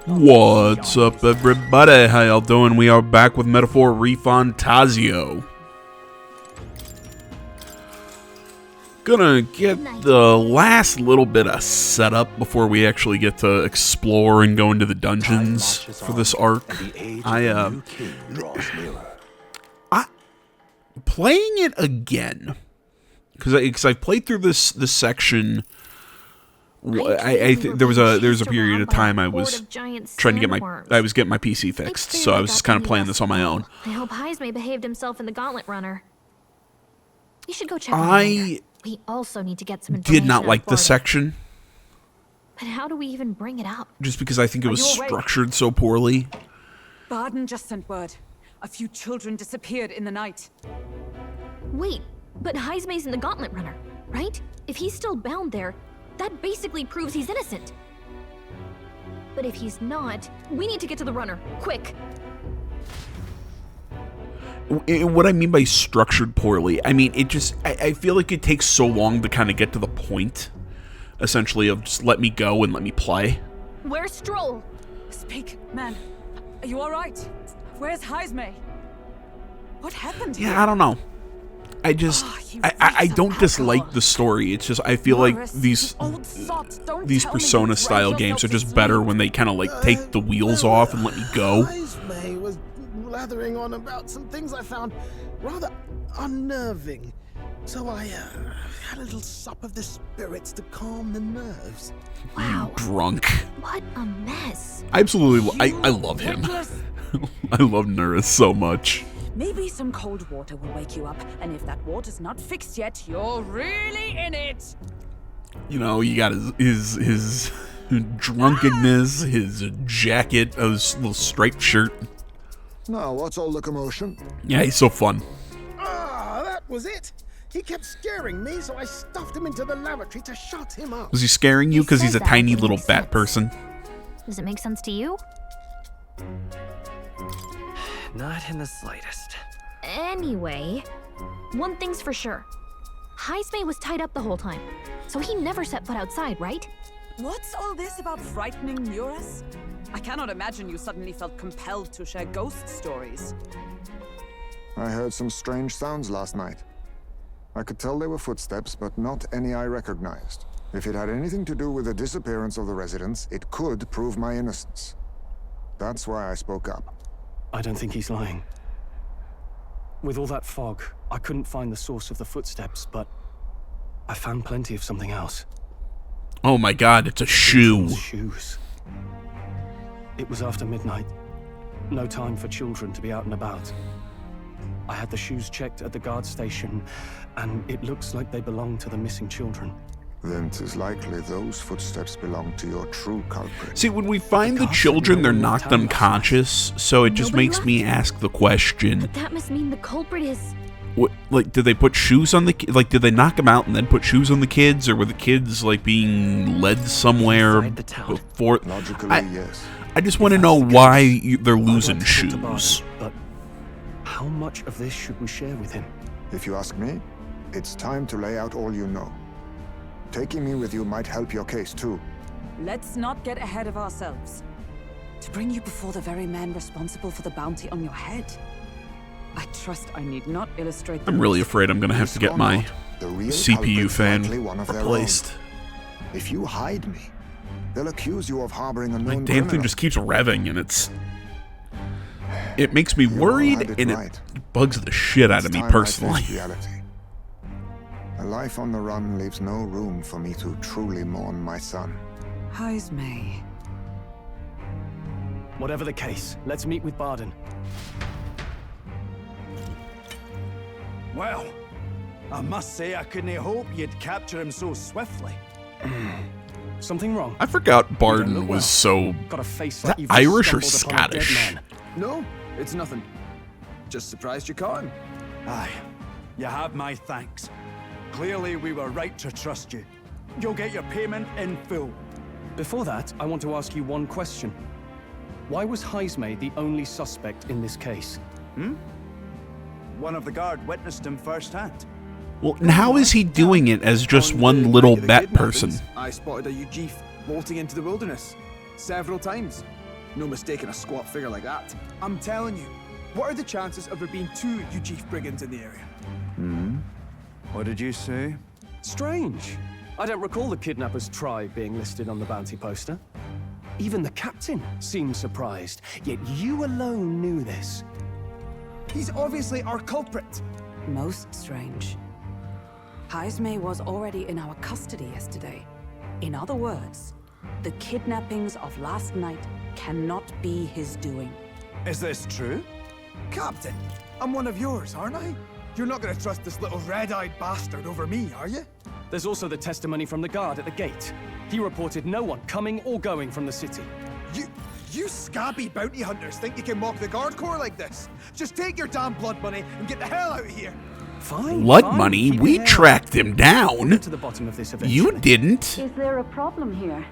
What's up, everybody? How y'all doing? We are back with Metaphor ReFantazio. Gonna get the last little bit of setup before we actually get to explore and go into the dungeons for this arc. Playing it again because I played through this section. I think there was a period of time I was trying to get getting my PC fixed, so I was just kind of playing this on my own. I hope Heismay behaved himself in the Gauntlet Runner. You should go check on him. We also need to get some information. Did not like this section. But how do we even bring it up? Just because I think it was structured so poorly. Barden just sent word. A few children disappeared in the night. Wait, but Heismay's in the Gauntlet Runner, right? If he's still bound there, that basically proves he's innocent. But if he's not, we need to get to the runner, quick. What I mean by structured poorly, I mean, I feel like it takes so long to kind of get to the point, essentially, of just let me go and let me play. Where's Stroll? Speak, man. Are you alright? Where's Heismay? What happened here? Yeah, I don't know. I don't dislike the story. It's just I feel like these Persona style games are just better when they kind of like take the wheels off and let me go. Heismay was blathering on about some things I found rather unnerving, so I had a little sup of the spirits to calm the nerves. Wow, Drunk. What a mess. Absolutely, I love him. I love Nurse so much. Maybe some cold water will wake you up, and if that water's not fixed yet, you're really in it. You know, you got his drunkenness, his jacket, his little striped shirt. Now, what's all the commotion? Yeah, he's so fun. Ah, that was it. He kept scaring me, so I stuffed him into the lavatory to shut him up. Was he scaring you because he's a tiny little bat person? Does it make sense to you? Not in the slightest. Anyway, one thing's for sure. Heismay was tied up the whole time, so he never set foot outside, right? What's all this about frightening Nurse? I cannot imagine you suddenly felt compelled to share ghost stories. I heard some strange sounds last night. I could tell they were footsteps, but not any I recognized. If it had anything to do with the disappearance of the residents, it could prove my innocence. That's why I spoke up. I don't think he's lying. With all that fog, I couldn't find the source of the footsteps, but I found plenty of something else. Oh my god, it's a shoe. Shoes. It was after midnight. No time for children to be out and about. I had the shoes checked at the guard station, and it looks like they belong to the missing children. Then 'tis likely those footsteps belong to your true culprit. See, when we find the children, they're knocked unconscious, so it just makes me ask the question. But that must mean the culprit is... What, like, did they put shoes on the like? Did they knock them out and then put shoes on the kids, or were the kids like being led somewhere before? Logically, yes. I just want to know why they're losing shoes. But how much of this should we share with him? If you ask me, it's time to lay out all you know. Taking me with you might help your case too. Let's not get ahead of ourselves. To bring you before the very man responsible for the bounty on your head. I trust I need not illustrate. I'm really afraid I'm gonna have to get my CPU fan replaced. If you hide me, they'll accuse you of harboring a known My damn thing just keeps revving, and it makes me worried, and it bugs the shit out of me personally. A life on the run leaves no room for me to truly mourn my son. Heismay. Whatever the case, let's meet with Barden. Well, I must say I couldn't hope you'd capture him so swiftly. Something wrong? I forgot Barden was so... Got a face Is like that you've Irish or stumbled upon a dead Scottish? man. No, it's nothing. Just surprised you caught him. Aye, you have my thanks. Clearly we were right to trust you. You'll get your payment in full. Before that, I want to ask you one question. Why was Heismay the only suspect in this case? One of the guard witnessed him firsthand. Well, and how is he doing it as just one little bat person? I spotted a Ujif bolting into the wilderness several times. No mistaking a squat figure like that. I'm telling you, what are the chances of there being 2 Ujif brigands in the area? What did you say? Strange. I don't recall the kidnappers' tribe being listed on the bounty poster. Even the captain seemed surprised, yet you alone knew this. He's obviously our culprit. Most strange. Haizme was already in our custody yesterday. In other words, the kidnappings of last night cannot be his doing. Is this true? Captain, I'm one of yours, aren't I? You're not gonna trust this little red-eyed bastard over me, are you? There's also the testimony from the guard at the gate. He reported no one coming or going from the city. You scabby bounty hunters think you can mock the guard corps like this? Just take your damn blood money and get the hell out of here. Fine. Blood fine. money? Keep We your head tracked him We'll down. get to the bottom of this eventually. You didn't. Is there a problem here?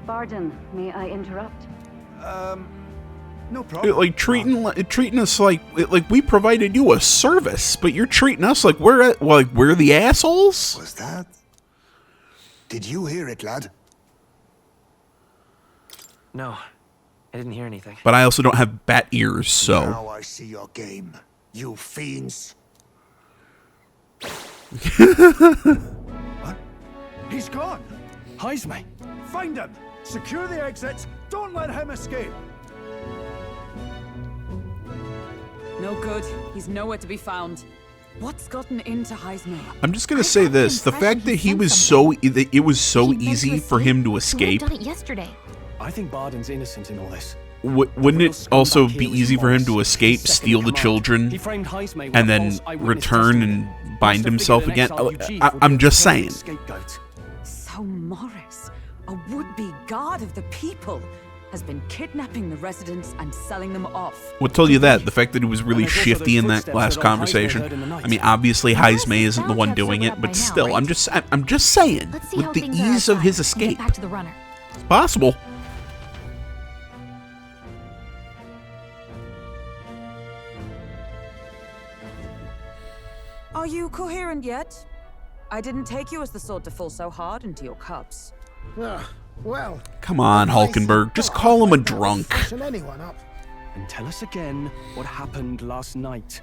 Pardon, may I interrupt? No problem. Like treating us like we provided you a service, but you're treating us like we're the assholes. Was that? Did you hear it, lad? No, I didn't hear anything. But I also don't have bat ears, so. Now I see your game, you fiends. What? He's gone! Haizme. Find him! Secure the exits! Don't let him escape! No good. He's nowhere to be found. What's gotten into Haizme? I'm just gonna say this: the fact that it was so easy for him to He escape. would have done it yesterday. I think Barden's innocent in all this. Wouldn't it also be easy for him to escape, steal the children, He framed Haizme with and a then false eyewitness return testimony. and bind Must have himself figured again? an exiled Eugene I'm would be just a saying. scapegoat. So Morris, a would-be guard of the people, has been kidnapping the residents and selling them off. What told you that? The fact that he was really And there's also shifty those in that footsteps last that old Haizme conversation. heard in the night. I mean, obviously Morris Haizme is isn't the bound to one have doing sobered it, up by but now, still, right? I'm just saying, Let's see with how the things are ease of his outside and escape, get back to the runner. it's possible. Are you coherent yet? I didn't take you as the sort to fall so hard into your cups. Well, Come on, Hulkenberg, just call him a drunk. Freshen anyone up. And tell us again what happened last night.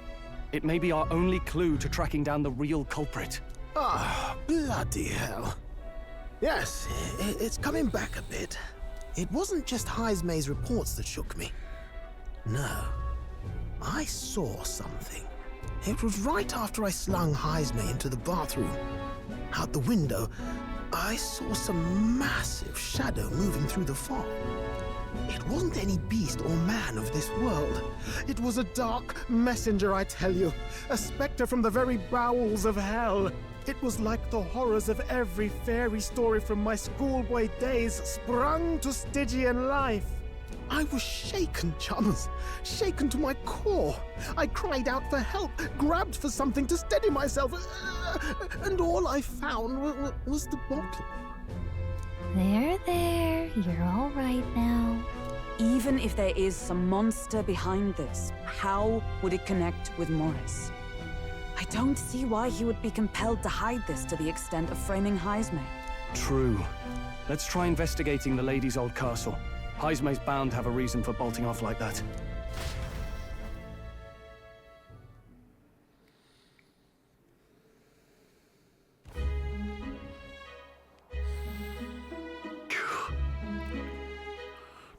It may be our only clue to tracking down the real culprit. Ah, bloody hell. Yes, it's coming back a bit. It wasn't just Haizme's reports that shook me. No, I saw something. It was right after I slung Haizme into the bathroom. Out the window, I saw some massive shadow moving through the fog. It wasn't any beast or man of this world. It was a dark messenger, I tell you. A specter from the very bowels of hell. It was like the horrors of every fairy story from my schoolboy days sprung to Stygian life. I was shaken, chums. Shaken to my core. I cried out for help, grabbed for something to steady myself, and all I found was the bottle. There. You're all right now. Even if there is some monster behind this, how would it connect with Morris? I don't see why he would be compelled to hide this to the extent of framing Haizme. True. Let's try investigating the lady's old castle. Haizme's bound to have a reason for bolting off like that.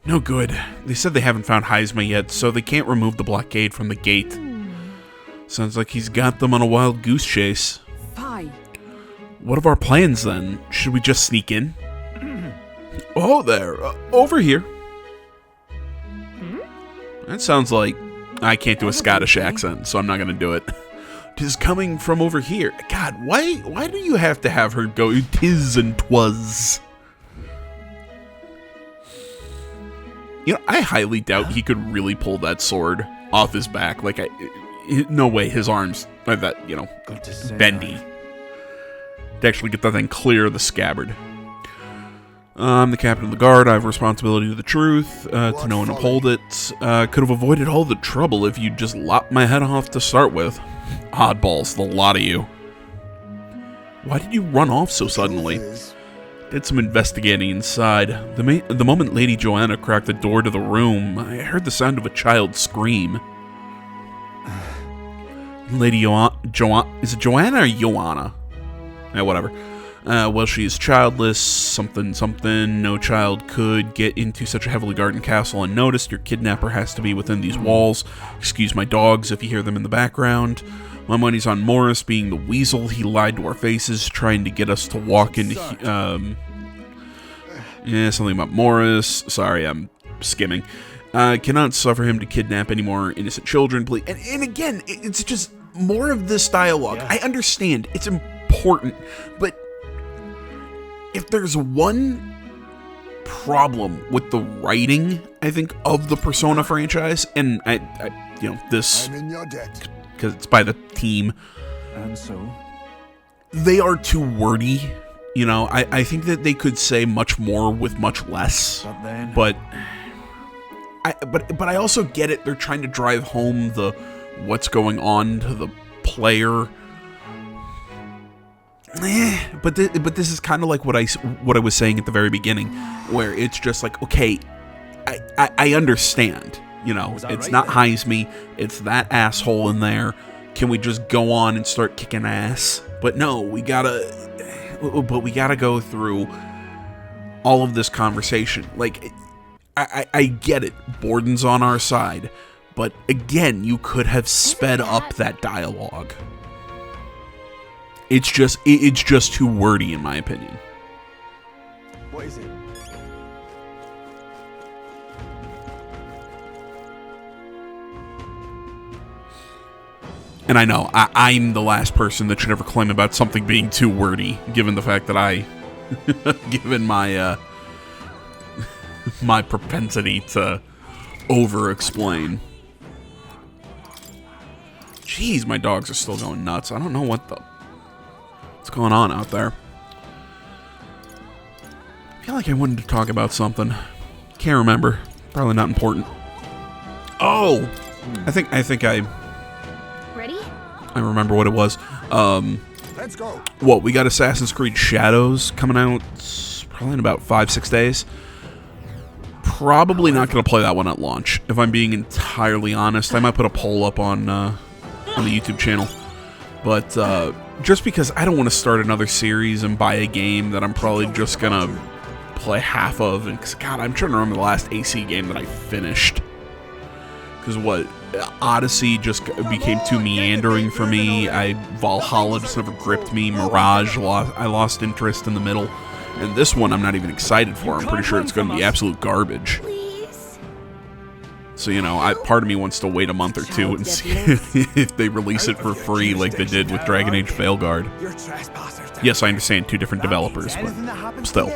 No good. They said they haven't found Haizme yet, so they can't remove the blockade from the gate. Sounds like he's got them on a wild goose chase. Fie. What of our plans then? Should we just sneak in? Oh, there. Over here. That sounds like... I can't do a Scottish accent, so I'm not going to do it. Tis coming from over here. God, why do you have to have her go tis and twas? You know, I highly doubt he could really pull that sword off his back. Like, no way his arms are that, you know, bendy. To actually get that thing clear of the scabbard. I'm the captain of the guard. I have responsibility to the truth, to know and uphold it. Could have avoided all the trouble if you'd just lopped my head off to start with. Oddballs, the lot of you. Why did you run off so suddenly? Did some investigating inside. The moment Lady Joanna cracked the door to the room, I heard the sound of a child scream. Lady is it Joanna or Joanna? Whatever. Well, she is childless, something. No child could get into such a heavily guarded castle unnoticed. Your kidnapper has to be within these walls. Excuse my dogs if you hear them in the background. My money's on Morris being the weasel. He lied to our faces, trying to get us to walk into... something about Morris. Sorry, I'm skimming. Cannot suffer him to kidnap any more innocent children, please. And again, it's just more of this dialogue. Yeah. I understand. It's important. But if there's one problem with the writing, I think, of the Persona franchise, and this... I'm in your debt. Because it's by the team. And so? They are too wordy. I think that they could say much more with much less. But I also get it. They're trying to drive home the what's going on to the player. But this is kind of like what I was saying at the very beginning, where it's just like, okay, I understand. It's not Heisme. It's that asshole in there. Can we just go on and start kicking ass? But no, we gotta go through all of this conversation. Like, I get it. Borden's on our side. But again, you could have sped up that dialogue. It's just too wordy, in my opinion. What is it? And I know, I'm the last person that should ever claim about something being too wordy, given the fact that given my, my propensity to over-explain. Jeez, my dogs are still going nuts. I don't know what's going on out there. I feel like I wanted to talk about something. Can't remember. Probably not important. Oh! I think Ready? I remember what it was. Let's go. We got Assassin's Creed Shadows coming out probably in about 5-6 days. Probably not going to play that one at launch. If I'm being entirely honest, I might put a poll up on the YouTube channel. But just because I don't want to start another series and buy a game that I'm probably just going to play half of. And God, I'm trying to remember the last AC game that I finished. Because Odyssey just became too meandering for me. Valhalla just never gripped me. Mirage, I lost interest in the middle. And this one I'm not even excited for. I'm pretty sure it's going to be absolute garbage. So, part of me wants to wait a month or two and see if they release it for free like they did with Dragon Age Veilguard. Yes, I understand, 2 different developers, but still.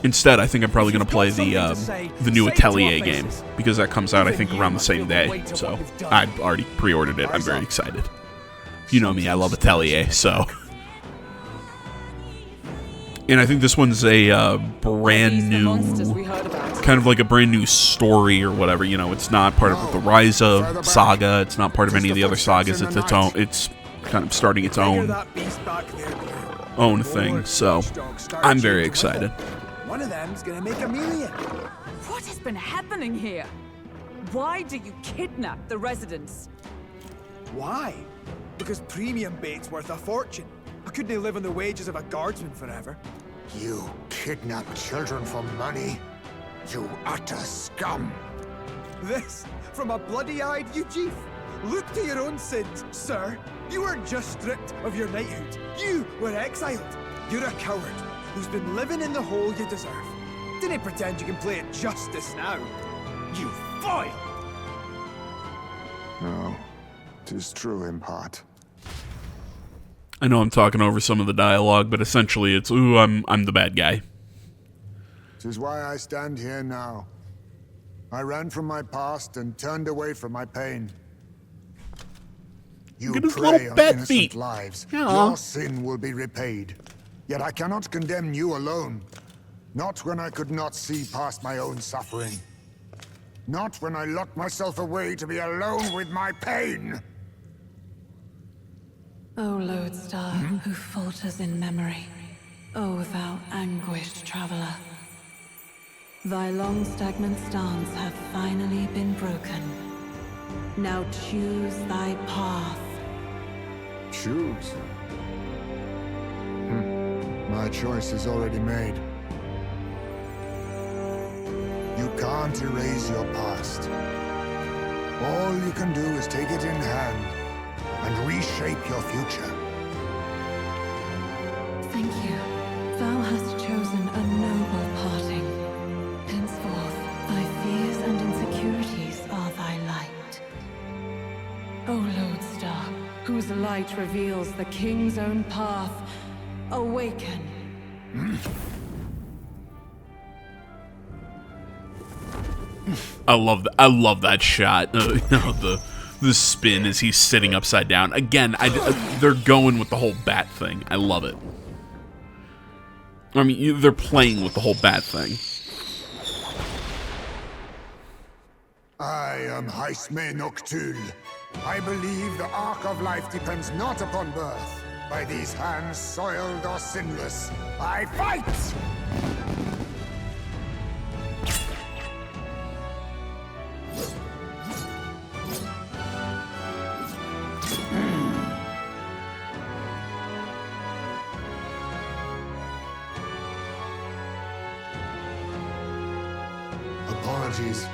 Instead, I think I'm probably going to play the new Atelier game, because that comes out, I think, around the same day. So, I've already pre-ordered it. I'm very excited. You know me, I love Atelier, so... And I think this one's a brand new, kind of like a brand new story or whatever. It's not part of the Rise of saga. It's not part of any of the other sagas. It's its own. It's kind of starting its own thing. So I'm very excited. One of them's gonna make a million. What has been happening here? Why do you kidnap the residents? Why? Because premium bait's worth a fortune. I couldn't live on the wages of a guardsman forever. You kidnap children for money? You utter scum! This from a bloody-eyed Eugene. Look to your own sins, sir. You weren't just stripped of your knighthood. You were exiled. You're a coward who's been living in the hole you deserve. Didn't pretend you can play at justice now. You foil! No, 'tis true in part. I know I'm talking over some of the dialogue, but essentially it's, ooh, I'm the bad guy. 'Tis why I stand here now. I ran from my past and turned away from my pain. You prey on innocent lives. Your sin will be repaid. Yet I cannot condemn you alone. Not when I could not see past my own suffering. Not when I locked myself away to be alone with my pain. O Lodestar, who falters in memory, O thou anguished traveler, thy long stagnant stance hath finally been broken. Now choose thy path. Choose? My choice is already made. You can't erase your past. All you can do is take it in hand and reshape your future. Thank you. Thou hast chosen a noble parting. Henceforth, thy fears and insecurities are thy light. O Lodestar, whose light reveals the king's own path, awaken. I love that shot. The spin as he's sitting upside down. Again, they're going with the whole bat thing. I love it. I mean, they're playing with the whole bat thing. I am Haisme Noctul. I believe the arc of life depends not upon birth. By these hands, soiled or sinless, I fight! Apologies,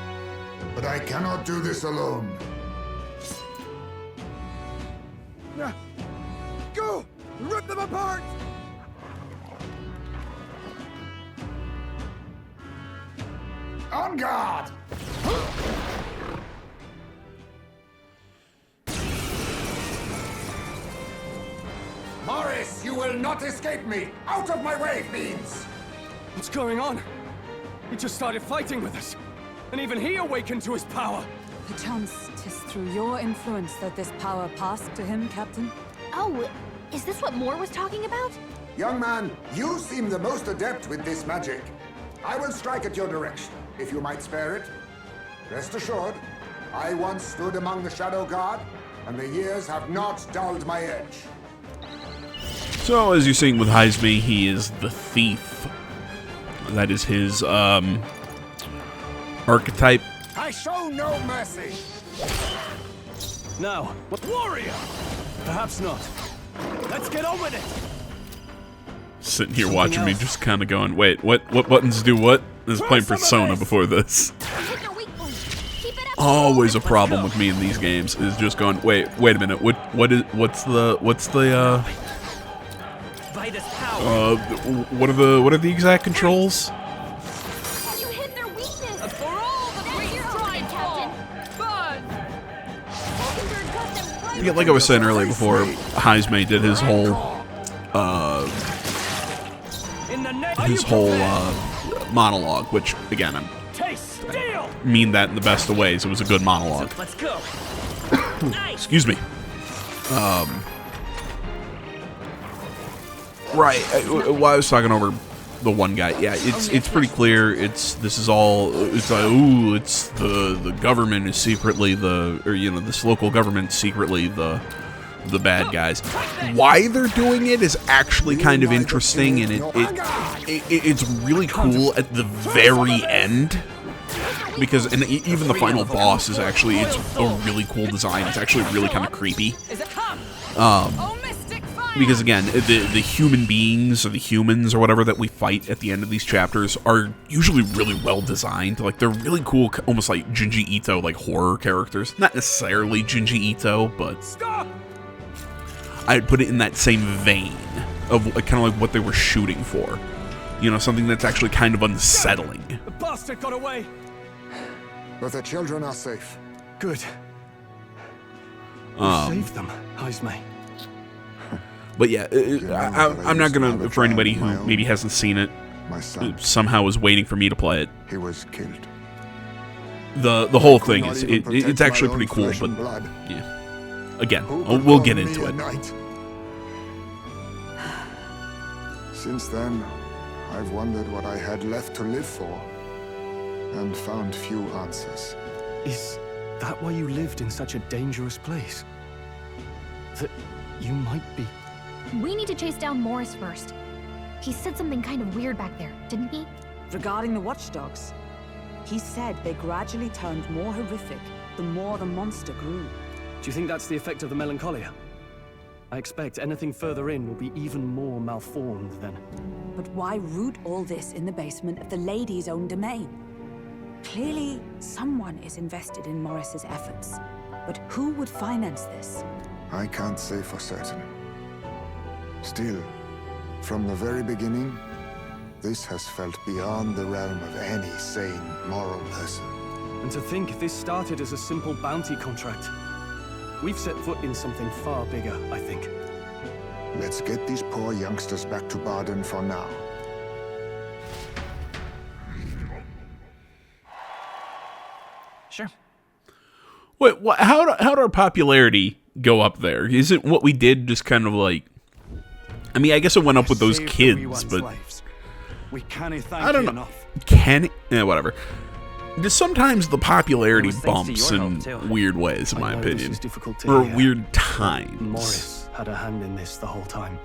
but I cannot do this alone. Go! Rip them apart! On guard! Morris, you will not escape me! Out of my way, fiends! What's going on? He just started fighting with us. And even he awakened to his power. Perchance 'tis through your influence that this power passed to him, Captain? Oh, is this what Moore was talking about? Young man, you seem the most adept with this magic. I will strike at your direction, if you might spare it. Rest assured, I once stood among the Shadow Guard, and the years have not dulled my edge. So, as you're seeing with Haisme, he is the thief. That is his, archetype. I show no mercy! Now, warrior! Perhaps not. Let's get on with it! Sitting here watching me just kind of going, wait, what buttons do what? I was playing Persona before this. Always a problem with me in these games is just going, wait a minute, what are the exact controls? You hit their weakness. For all the great trying, Captain. Yeah, like I was saying earlier before, Haisme did his whole monologue, which again I mean that in the best of ways. It was a good monologue. Let's go. Excuse me. Right. While I was talking over the one guy, yeah, it's pretty clear. It's the government is secretly this local government secretly the bad guys. Why they're doing it is actually kind of interesting, and it's really cool at the very end. Because even the final boss is actually, it's a really cool design. It's actually really kind of creepy. Because again, the human beings or the humans or whatever that we fight at the end of these chapters are usually really well designed. Like, they're really cool, almost like Junji Ito, like horror characters. Not necessarily Junji Ito, but I'd put it in that same vein of kind of like what they were shooting for. You know, something that's actually kind of unsettling. The bastard got away! But the children are safe. Good. Save them, Haisme. But yeah, I'm not gonna, for anybody who maybe hasn't seen it, somehow is waiting for me to play it. He was killed. The whole thing is, it's actually pretty cool, but yeah. Again, we'll get into it. Since then, I've wondered what I had left to live for, and found few answers. Is that why you lived in such a dangerous place? That you might be... We need to chase down Morris first. He said something kind of weird back there, didn't he? Regarding the watchdogs, he said they gradually turned more horrific the more the monster grew. Do you think that's the effect of the melancholia? I expect anything further in will be even more malformed then. But why root all this in the basement of the lady's own domain? Clearly, someone is invested in Morris's efforts. But who would finance this? I can't say for certain. Still, from the very beginning, this has felt beyond the realm of any sane, moral person. And to think this started as a simple bounty contract. We've set foot in something far bigger, I think. Let's get these poor youngsters back to Baden for now. Sure. Wait, how did our popularity go up there? Isn't what we did just kind of like... I mean, I guess it went up with those kids, but... We can't thank I don't you know. enough. Can it? Yeah, whatever. Just sometimes the popularity It was thanks to bumps your in help, too. weird ways, in my I know this opinion. is difficult to Or hear, weird times. Morris had a hand in this the whole time.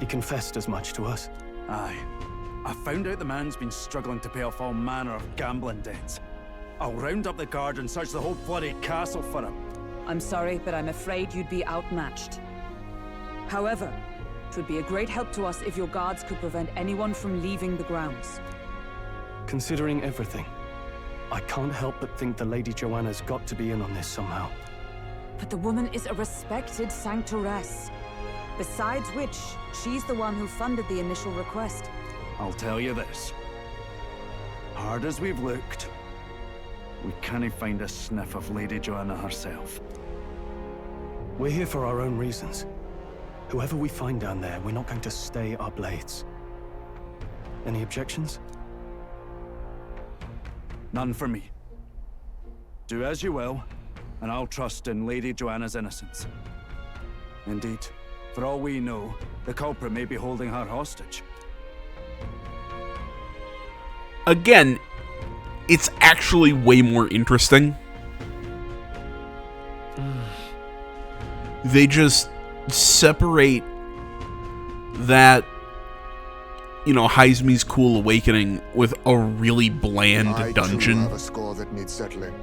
He confessed as much to us. Aye. I found out the man's been struggling to pay off all manner of gambling debts. I'll round up the guard and search the whole bloody castle for him. I'm sorry, but I'm afraid you'd be outmatched. However, it would be a great help to us if your guards could prevent anyone from leaving the grounds. Considering everything, I can't help but think the Lady Joanna's got to be in on this somehow. But the woman is a respected sanctoress. Besides which, she's the one who funded the initial request. I'll tell you this. Hard as we've looked, we can't find a sniff of Lady Joanna herself. We're here for our own reasons. Whoever we find down there, we're not going to stay our blades. Any objections? None for me. Do as you will, and I'll trust in Lady Joanna's innocence. Indeed, for all we know, the culprit may be holding her hostage. Again, it's actually way more interesting. They just separate that, you know, Heisme's Cool Awakening with a really bland I dungeon. too have a score that needs settling.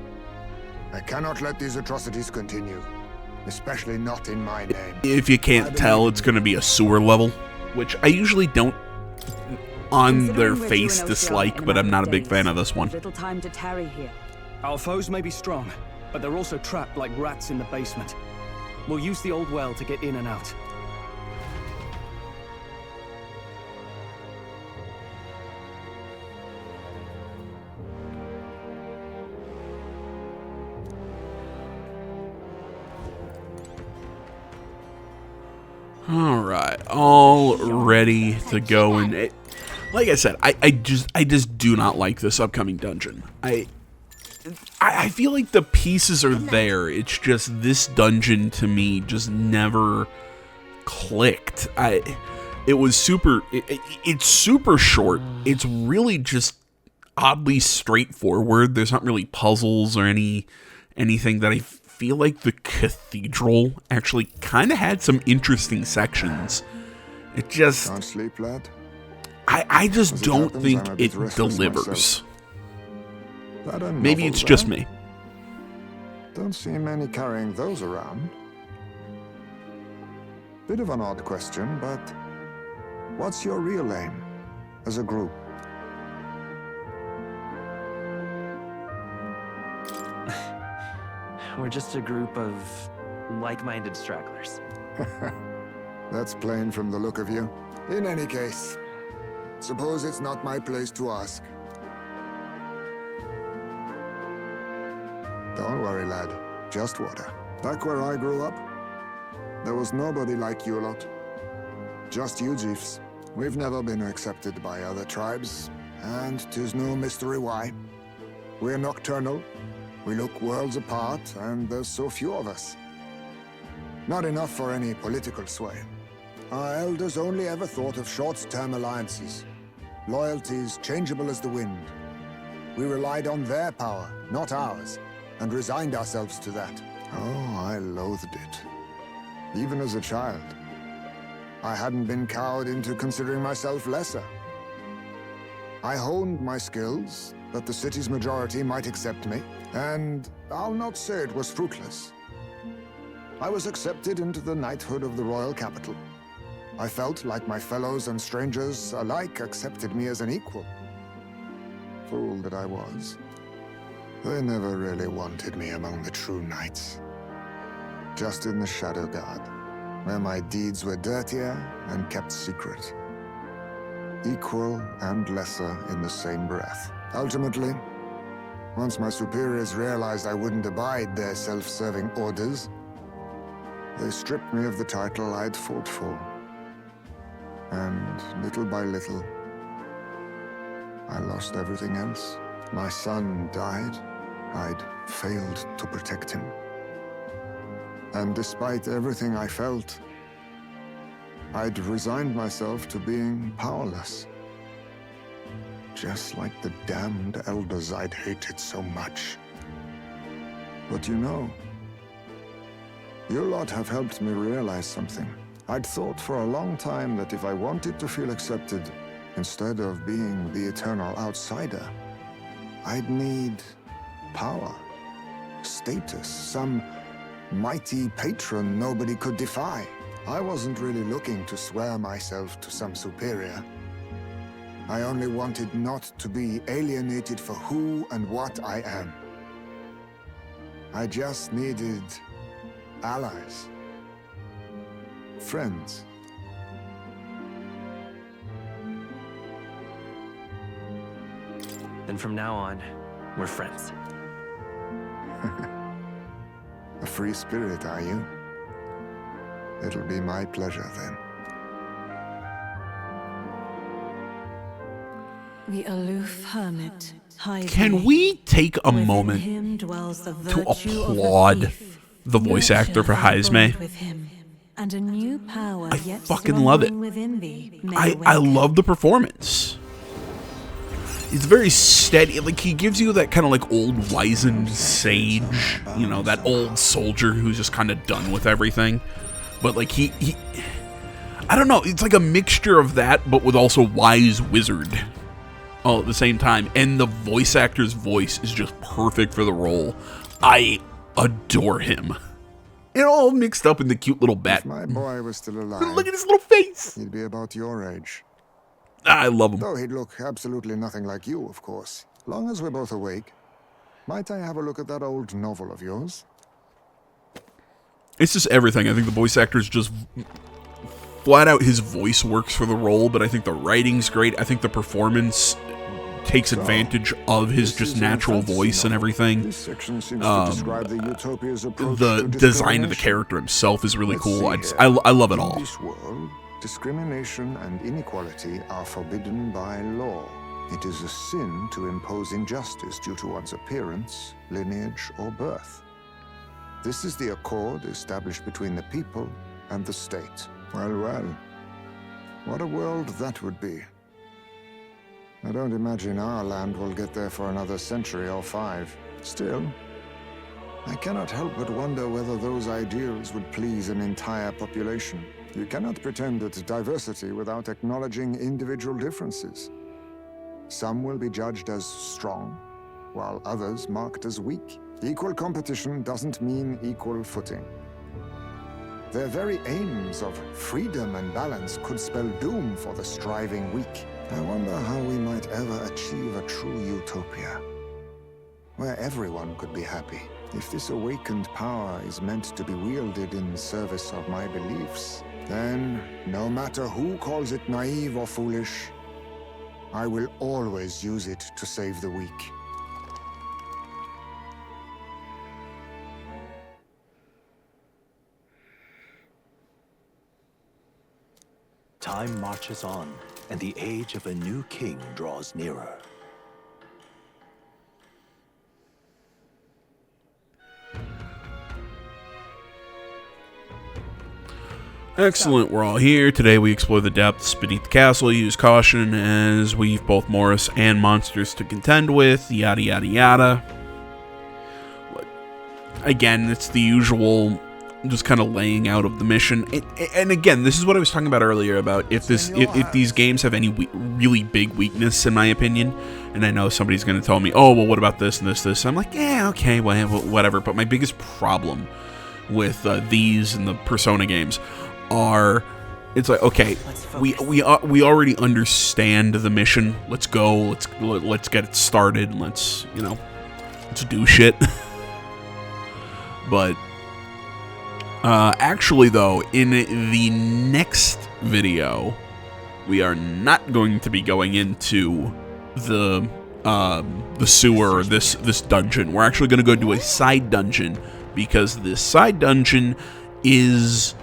I cannot let these atrocities continue, especially not in my name. If you can't tell, it's going to be a sewer level, which I usually don't on their Considering we're due face in dislike, Oceania in but I'm not a big days, fan of this one. Little time to tarry here. Our foes may be strong, but they're also trapped like rats in the basement. We'll use the old well to get in and out. Alright, all ready to go, and like I said, I just do not like this upcoming dungeon. I feel like the pieces are there, it's just this dungeon to me just never clicked. It was super, it's super short, it's really just oddly straightforward, there's not really puzzles or anything that I feel like the cathedral actually kind of had some interesting sections. It just... Can't sleep, lad? I just As it don't happens, think I'm a bit it restless delivers. myself. That a Maybe novel it's just there? me. Don't see many carrying those around. Bit of an odd question, but what's your real aim as a group? We're just a group of like-minded stragglers. That's plain from the look of you. In any case, suppose it's not my place to ask. Don't worry, lad. Just water. Back where I grew up, there was nobody like you lot. Just you Jeeves. We've never been accepted by other tribes, and 'tis no mystery why. We're nocturnal, we look worlds apart, and there's so few of us. Not enough for any political sway. Our elders only ever thought of short-term alliances, loyalties changeable as the wind. We relied on their power, not ours, and resigned ourselves to that. Oh, I loathed it. Even as a child. I hadn't been cowed into considering myself lesser. I honed my skills that the city's majority might accept me, and I'll not say it was fruitless. I was accepted into the knighthood of the royal capital. I felt like my fellows and strangers alike accepted me as an equal. Fool that I was. They never really wanted me among the true knights. Just in the Shadow Guard, where my deeds were dirtier and kept secret. Equal and lesser in the same breath. Ultimately, once my superiors realized I wouldn't abide their self-serving orders, they stripped me of the title I'd fought for. And little by little, I lost everything else. My son died. I'd failed to protect him. And despite everything I felt, I'd resigned myself to being powerless. Just like the damned elders I'd hated so much. But you know, you lot have helped me realize something. I'd thought for a long time that if I wanted to feel accepted, instead of being the eternal outsider, I'd need power, status, some mighty patron nobody could defy. I wasn't really looking to swear myself to some superior. I only wanted not to be alienated for who and what I am. I just needed allies. Friends. Then from now on, we're friends. A free spirit, are you? It'll be my pleasure, then. The aloof hermit. Can we take a moment to applaud the voice actor for Heisme? I fucking love it. I love the performance. It's very steady. Like, he gives you that kind of like old wizened sage, you know, that old soldier who's just kind of done with everything. But like he I don't know, it's like a mixture of that but with also wise wizard all at the same time. And the voice actor's voice is just perfect for the role. I adore him. And all mixed up in the cute little bat. If my boy was still alive, look at his little face. He'd be about your age. I love him. Though he'd look absolutely nothing like you, of course. Long as we're both awake, might I have a look at that old novel of yours? It's just everything. I think the voice actor's just flat out, his voice works for the role, but I think the writing's great. I think the performance takes advantage of his just natural voice and everything. This section seems to describe the Utopia's approach the to design of the discrimination. character himself is really Let's cool. see I here. love it all. In this world, discrimination and inequality are forbidden by law. It is a sin to impose injustice due to one's appearance, lineage, or birth. This is the accord established between the people and the state. Well, well. What a world that would be. I don't imagine our land will get there for another century or 5. Still, I cannot help but wonder whether those ideals would please an entire population. You cannot pretend at diversity without acknowledging individual differences. Some will be judged as strong, while others marked as weak. Equal competition doesn't mean equal footing. Their very aims of freedom and balance could spell doom for the striving weak. I wonder how we might ever achieve a true utopia, where everyone could be happy. If this awakened power is meant to be wielded in service of my beliefs, then, no matter who calls it naive or foolish, I will always use it to save the weak. Time marches on, and the age of a new king draws nearer. Excellent, we're all here. Today we explore the depths beneath the castle, use caution as we've both Morris and monsters to contend with, yada yada yada. Again, it's the usual just kind of laying out of the mission. And again, this is what I was talking about earlier about if these games have any really big weakness, in my opinion. And I know somebody's going to tell me, oh, well, what about this and this? I'm like, yeah, okay, well, whatever. But my biggest problem with these and the Persona games are, it's like, okay, we already understand the mission. Let's go. Let's get it started. Let's do shit. But actually, though, in the next video, we are not going to be going into the sewer, this dungeon. We're actually going to go do a side dungeon, because this side dungeon is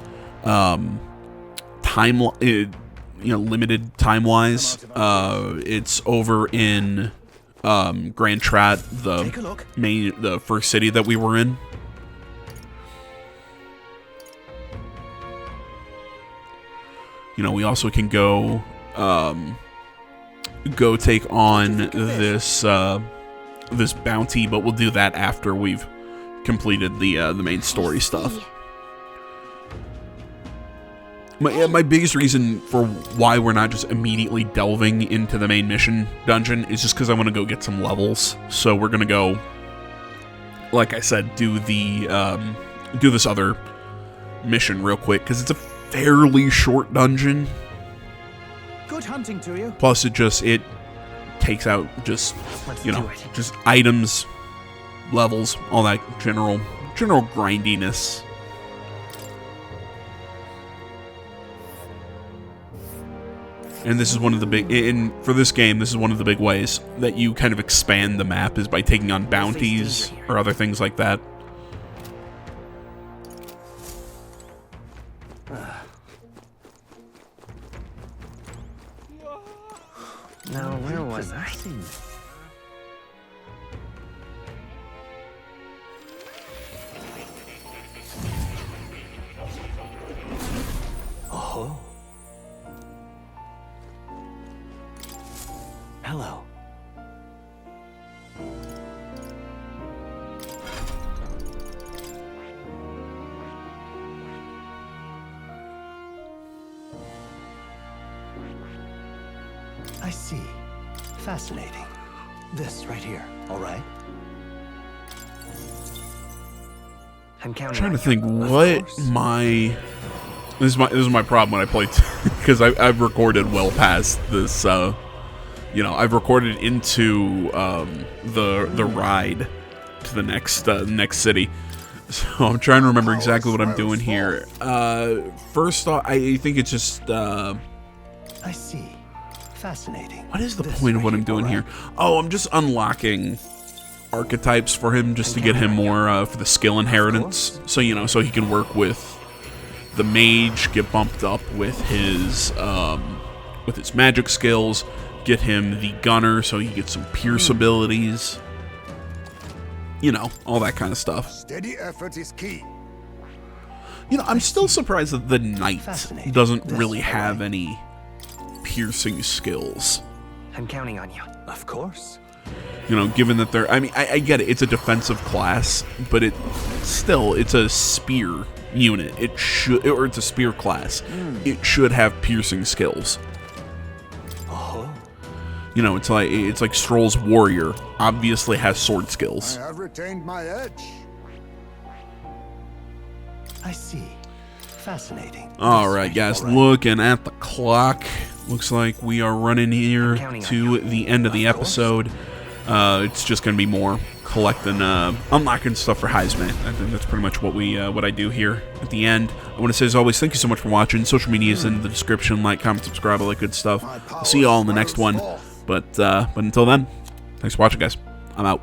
limited time-wise. It's over in Grand Trat, the first city that we were in. We also can go take on this this bounty, but we'll do that after we've completed the main story stuff. My biggest reason for why we're not just immediately delving into the main mission dungeon is just because I want to go get some levels. So we're gonna go, like I said, do this other mission real quick, because it's a fairly short dungeon. Good hunting to you. Plus, it takes out just items, levels, all that general grindiness. And this is one of the for this game, this is one of the big ways that you kind of expand the map, is by taking on bounties or other things like that. Now, where was I? Oh. Hello. I see. Fascinating. This right here, all right? I'm trying to think what my... This is my problem when I play, because I've recorded well past this. I've recorded into the ride to the next city. So I'm trying to remember exactly what I'm doing here. First off, I think it's just. I see. Fascinating. What is the point of what I'm doing here? Oh, I'm just unlocking archetypes for him, just to get him more for the skill inheritance. So so he can work with the mage, get bumped up with his magic skills, get him the gunner so he gets some pierce abilities. All that kind of stuff. Steady effort is key. I'm still surprised that the knight doesn't really have any piercing skills. I'm counting on you. Of course. Given that they're... I get it. It's a defensive class, but it's a spear unit. It's a spear class. It should have piercing skills. Oh. It's like Stroll's warrior obviously has sword skills. I have retained my edge. I see. Fascinating. All right, guys. Looking at the clock, looks like we are running here to the end of the episode. It's just going to be more collecting, unlocking stuff for Heisman. I think that's pretty much what I do here at the end. I want to say, as always, thank you so much for watching. Social media is in the description. Like, comment, subscribe, all that good stuff. I'll see you all in the next one. But until then, thanks for watching, guys. I'm out.